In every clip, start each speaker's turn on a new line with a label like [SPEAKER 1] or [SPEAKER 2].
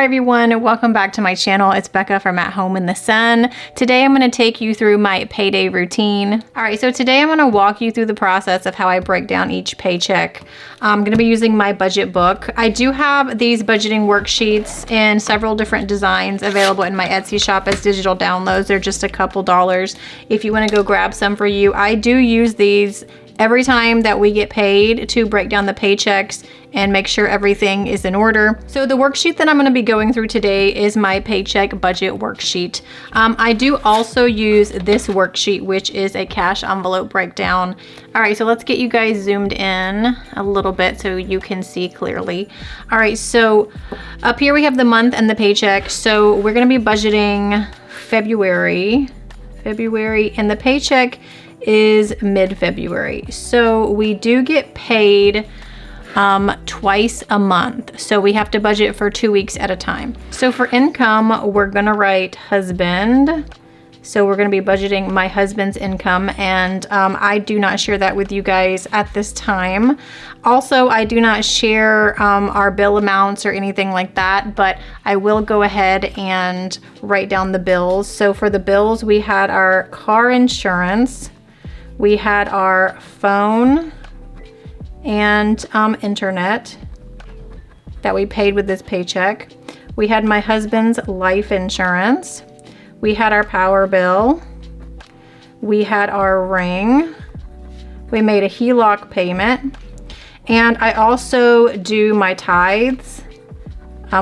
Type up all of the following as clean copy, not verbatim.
[SPEAKER 1] Hi everyone, welcome back to my channel. It's Becca from At Home in the Sun. Today I'm going to take you through my payday routine. Alright, so today I'm going to walk you through the process of how I break down each paycheck. I'm going to be using my budget book. I do have these budgeting worksheets in several different designs available in my Etsy shop as digital downloads. They're just a couple dollars if you want to go grab some for you. I do use these every time that we get paid to break down the paychecks and make sure everything is in order. So the worksheet that I'm going to be going through today is my paycheck budget worksheet. I do also use this worksheet, which is a cash envelope breakdown. All right, so let's get you guys zoomed in a little bit so you can see clearly. All right, so up here we have the month and the paycheck. So we're going to be budgeting February, and the paycheck is mid-February. So we do get paid twice a month. So we have to budget for 2 weeks at a time. So for income, we're gonna write husband. So we're gonna be budgeting my husband's income, and I do not share that with you guys at this time. Also, I do not share our bill amounts or anything like that, but I will go ahead and write down the bills. So for the bills, we had our car insurance, we had our phone and internet that we paid with this paycheck. We had my husband's life insurance. We had our power bill. We had our ring. We made a HELOC payment. And I also do my tithes.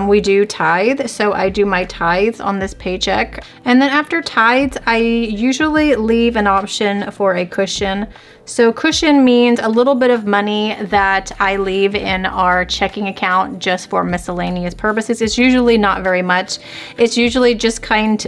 [SPEAKER 1] We do tithe, so I do my tithes on this paycheck. And then after tithes, I usually leave an option for a cushion. So cushion means a little bit of money that I leave in our checking account just for miscellaneous purposes. It's usually not very much. It's usually just kind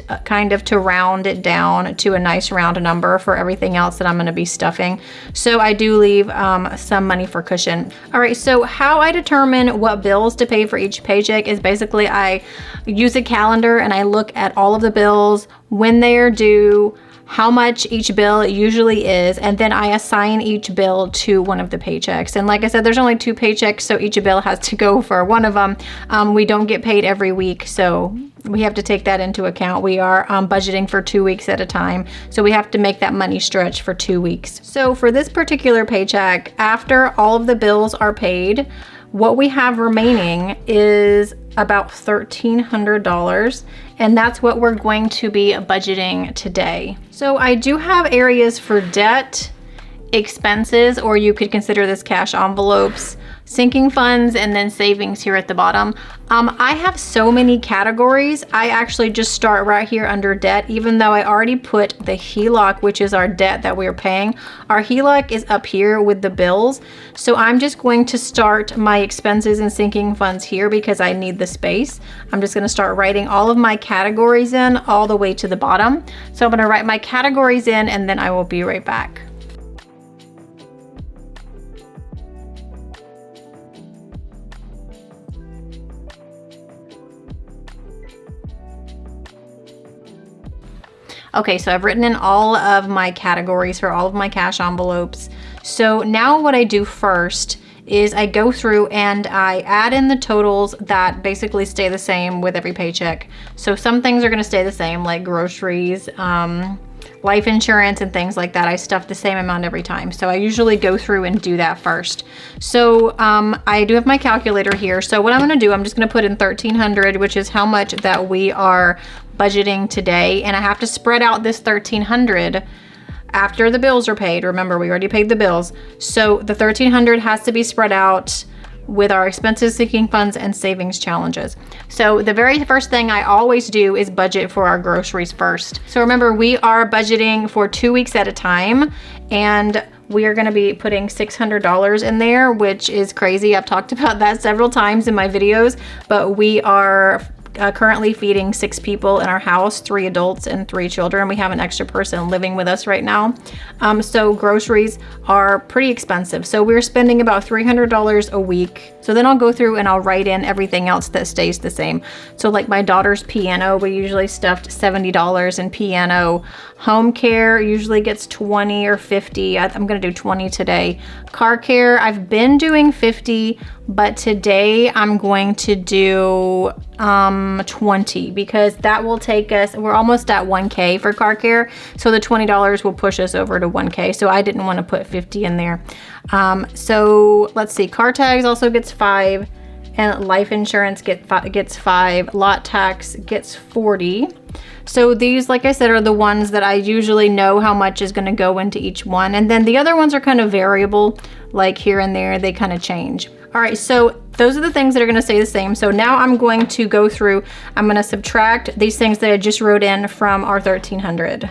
[SPEAKER 1] of to round it down to a nice round number for everything else that I'm going to be stuffing. So I do leave some money for cushion. All right, so how I determine what bills to pay for each paycheck is basically I use a calendar and I look at all of the bills, when they are due, how much each bill usually is, and then I assign each bill to one of the paychecks. And like I said, there's only 2 paychecks, so each bill has to go for one of them. We don't get paid every week, so we have to take that into account. We are budgeting for 2 weeks at a time, so we have to make that money stretch for 2 weeks. So for this particular paycheck, after all of the bills are paid, what we have remaining is about $1,300, and that's what we're going to be budgeting today. So I do have areas for debt, expenses, or you could consider this cash envelopes, sinking funds, and then savings here at the bottom. I have so many categories. I actually just start right here under debt, even though I already put the HELOC, which is our debt that we're paying. Our HELOC is up here with the bills. So I'm just going to start my expenses and sinking funds here because I need the space. I'm just going to start writing all of my categories in all the way to the bottom. So I'm going to write my categories in and then I will be right back. Okay, so I've written in all of my categories for all of my cash envelopes. So now what I do first is I go through and I add in the totals that basically stay the same with every paycheck. So some things are gonna stay the same, like groceries, life insurance and things like that. I stuff the same amount every time. So I usually go through and do that first. So I do have my calculator here. So what I'm gonna do, I'm just gonna put in 1,300, which is how much that we are budgeting today. And I have to spread out this 1,300 after the bills are paid. Remember, we already paid the bills. So the 1,300 has to be spread out with our expenses, sinking funds, and savings challenges. So the very first thing I always do is budget for our groceries first. So remember, we are budgeting for 2 weeks at a time, and we are gonna be putting $600 in there, which is crazy. I've talked about that several times in my videos, but we are currently feeding 6 people in our house, 3 adults and 3 children. We have an extra person living with us right now. So groceries are pretty expensive. So we're spending about $300 a week. So then I'll go through and I'll write in everything else that stays the same. So like my daughter's piano, we usually stuffed $70 in piano. Home care usually gets 20 or 50. I'm gonna do 20 today. Car care, I've been doing 50, but today I'm going to do 20, because that will take us, we're almost at 1K for car care. So the $20 will push us over to 1K. So I didn't want to put 50 in there. So let's see, car tags also gets 5, and life insurance gets 5, lot tax gets 40. So these, like I said, are the ones that I usually know how much is going to go into each one. And then the other ones are kind of variable, like here and there, they kind of change. All right, so those are the things that are going to stay the same. So now I'm going to go through, I'm going to subtract these things that I just wrote in from our 1300.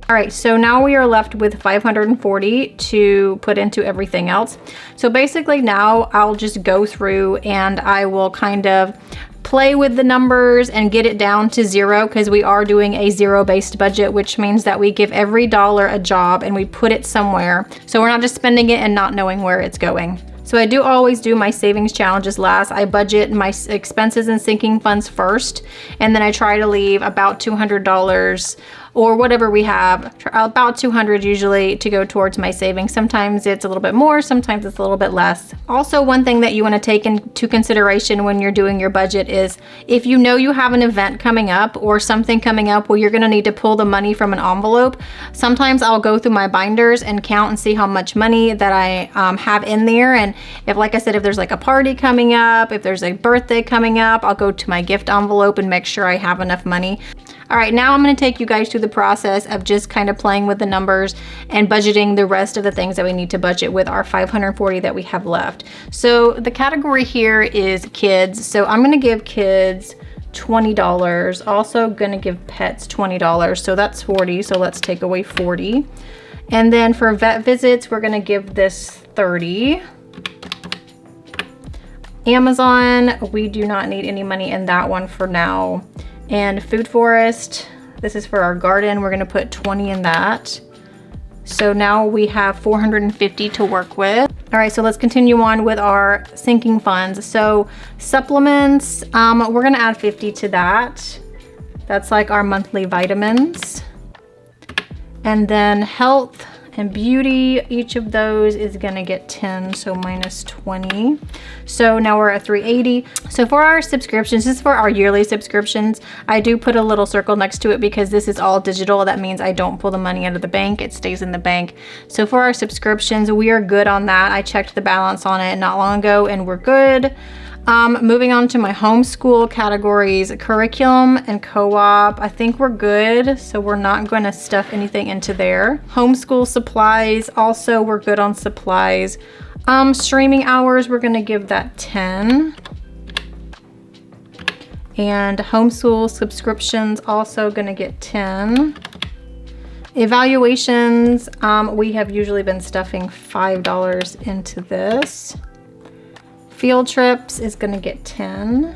[SPEAKER 1] All right, so now we are left with 540 to put into everything else. So basically now I'll just go through and I will kind of play with the numbers and get it down to 0, because we are doing a zero-based budget, which means that we give every dollar a job and we put it somewhere. So we're not just spending it and not knowing where it's going. So I do always do my savings challenges last. I budget my expenses and sinking funds first, and then I try to leave about $200 or whatever we have, about 200 usually, to go towards my savings. Sometimes it's a little bit more, sometimes it's a little bit less. Also, one thing that you want to take into consideration when you're doing your budget is if you know you have an event coming up or something coming up where you're going to need to pull the money from an envelope, sometimes I'll go through my binders and count and see how much money that I have in there. And if, like I said, if there's like a party coming up, if there's a birthday coming up, I'll go to my gift envelope and make sure I have enough money. All right, now I'm going to take you guys through the process of just kind of playing with the numbers and budgeting the rest of the things that we need to budget with our 540 that we have left. So the category here is kids. So I'm going to give kids $20. Also going to give pets $20. So that's 40. So let's take away 40. And then for vet visits, we're going to give this 30. Amazon, we do not need any money in that one for now. And food forest, this is for our garden, we're gonna put 20 in that. So now we have 450 to work with. All right, so let's continue on with our sinking funds. So supplements, we're gonna add 50 to that. That's like our monthly vitamins. And then health and beauty, each of those is gonna get 10, so minus 20. So now we're at 380. So for our subscriptions, this is for our yearly subscriptions. I do put a little circle next to it because this is all digital. That means I don't pull the money out of the bank, it stays in the bank. So for our subscriptions, we are good on that. I checked the balance on it not long ago and we're good. Moving on to my homeschool categories, curriculum and co-op, I think we're good. So we're not going to stuff anything into there. Homeschool supplies, also we're good on supplies. Streaming hours, we're going to give that 10. And homeschool subscriptions, also going to get 10. Evaluations, we have usually been stuffing $5 into this. Field trips is gonna get 10.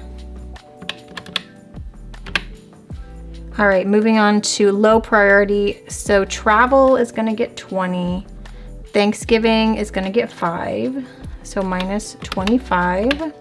[SPEAKER 1] All right, moving on to low priority. So travel is gonna get 20. Thanksgiving is gonna get 5, so minus 25.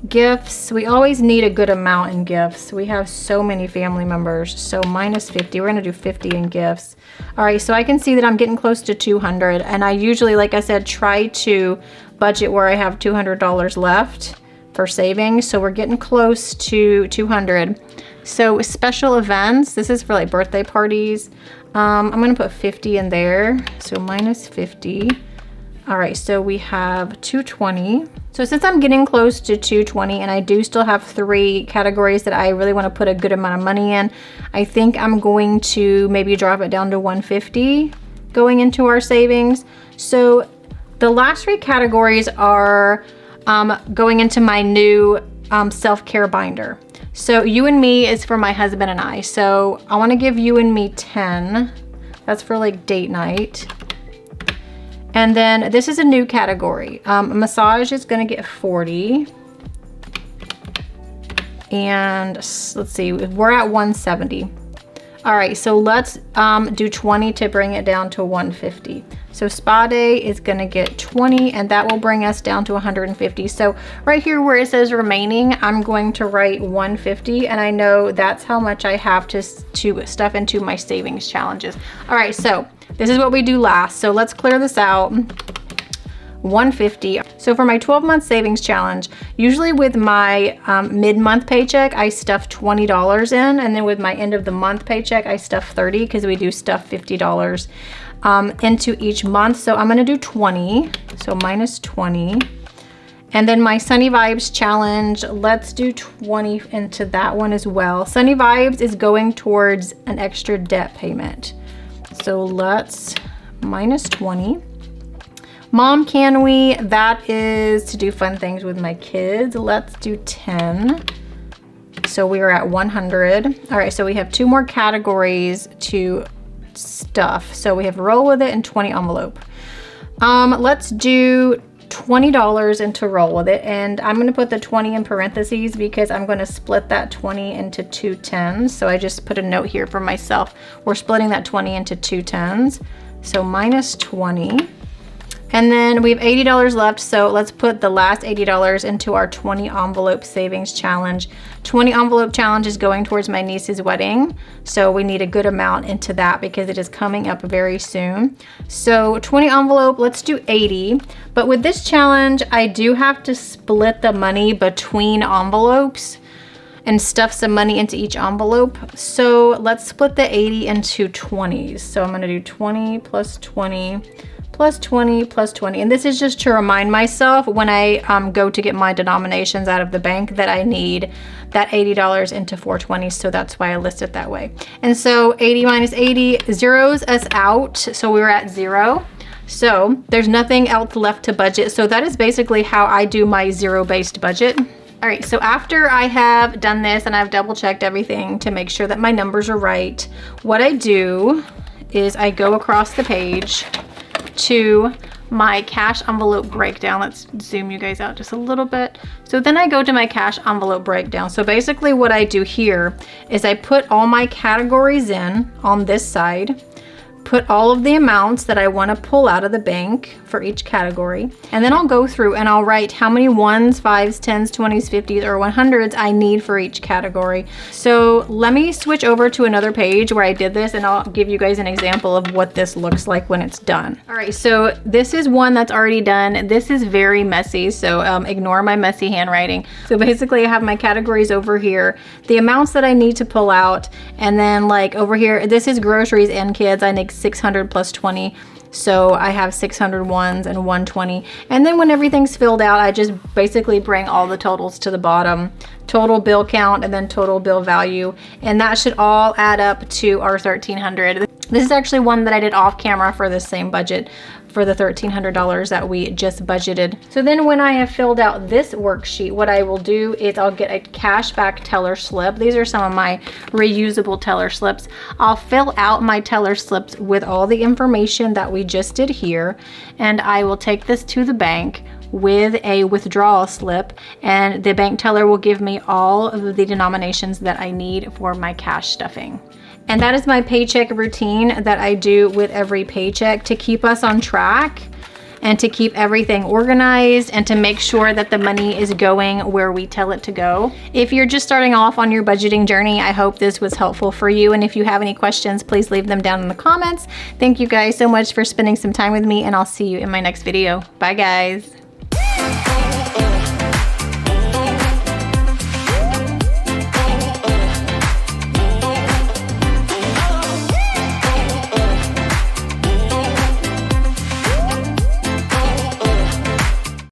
[SPEAKER 1] Gifts, we always need a good amount in gifts. We have so many family members, so minus 50. We're gonna do 50 in gifts. All right, so I can see that I'm getting close to 200, and I usually, like I said, try to budget where I have $200 left for savings. So we're getting close to 200. So special events, this is for like birthday parties. I'm gonna put 50 in there, so minus 50. All right, so we have 220. So since I'm getting close to 220 and I do still have 3 categories that I really want to put a good amount of money in, I think I'm going to maybe drop it down to 150 going into our savings. So the last 3 categories are going into my new self-care binder. So you and me is for my husband and I. So I want to give you and me 10. That's for like date night. And then this is a new category. Massage is gonna get 40. And let's see, we're at 170. All right, so let's do 20 to bring it down to 150. So spa day is gonna get 20 and that will bring us down to 150. So right here where it says remaining, I'm going to write 150 and I know that's how much I have to stuff into my savings challenges. All right, so this is what we do last. So let's clear this out. 150. So for my 12-month savings challenge, usually with my mid-month paycheck, I stuff $20 in, and then with my end of the month paycheck, I stuff $30 because we do stuff $50 into each month. So I'm gonna do 20, so minus 20. And then my Sunny Vibes challenge, let's do 20 into that one as well. Sunny Vibes is going towards an extra debt payment. So let's minus 20. Mom, can we? That is to do fun things with my kids. Let's do 10. So we are at 100. All right, so we have 2 more categories to stuff. So we have roll with it and 20 envelope. Let's do $20 into roll with it, and I'm going to put the 20 in parentheses because I'm going to split that 20 into 2 10s. So I just put a note here for myself. We're splitting that 20 into 2 10s. So minus 20. And then we have $80 left, so let's put the last $80 into our 20 envelope savings challenge. 20 envelope challenge is going towards my niece's wedding, so we need a good amount into that because it is coming up very soon. So 20 envelope, let's do 80. But with this challenge, I do have to split the money between envelopes and stuff some money into each envelope. So let's split the 80 into 20s. So I'm gonna do 20 plus 20 plus 20 plus 20. And this is just to remind myself when I go to get my denominations out of the bank that I need that $80 into 420. So that's why I list it that way. And so 80 minus 80 zeroes us out. So we were at 0. So there's nothing else left to budget. So that is basically how I do my zero-based budget. All right, so after I have done this and I've double checked everything to make sure that my numbers are right, what I do is I go across the page to my cash envelope breakdown. Let's zoom you guys out just a little bit. So then I go to my cash envelope breakdown. So basically what I do here is I put all my categories in on this side, put all of the amounts that I want to pull out of the bank for each category, and then I'll go through and I'll write how many 1s, 5s, 10s, 20s, 50s, or 100s I need for each category. So let me switch over to another page where I did this and I'll give you guys an example of what this looks like when it's done. All right, so this is one that's already done. This is very messy, so ignore my messy handwriting. So basically I have my categories over here, the amounts that I need to pull out, and then like over here, this is groceries and kids. I need 600 plus 20. So I have 600 ones and 120. And then when everything's filled out, I just basically bring all the totals to the bottom, total bill count and then total bill value. And that should all add up to our 1,300. This is actually one that I did off camera for the same budget for the $1,300 that we just budgeted. So then when I have filled out this worksheet, what I will do is I'll get a cashback teller slip. These are some of my reusable teller slips. I'll fill out my teller slips with all the information that we just did here, and I will take this to the bank with a withdrawal slip, and the bank teller will give me all of the denominations that I need for my cash stuffing. And that is my paycheck routine that I do with every paycheck to keep us on track and to keep everything organized and to make sure that the money is going where we tell it to go. If you're just starting off on your budgeting journey, I hope this was helpful for you. And if you have any questions, please leave them down in the comments. Thank you guys so much for spending some time with me, and I'll see you in my next video. Bye guys.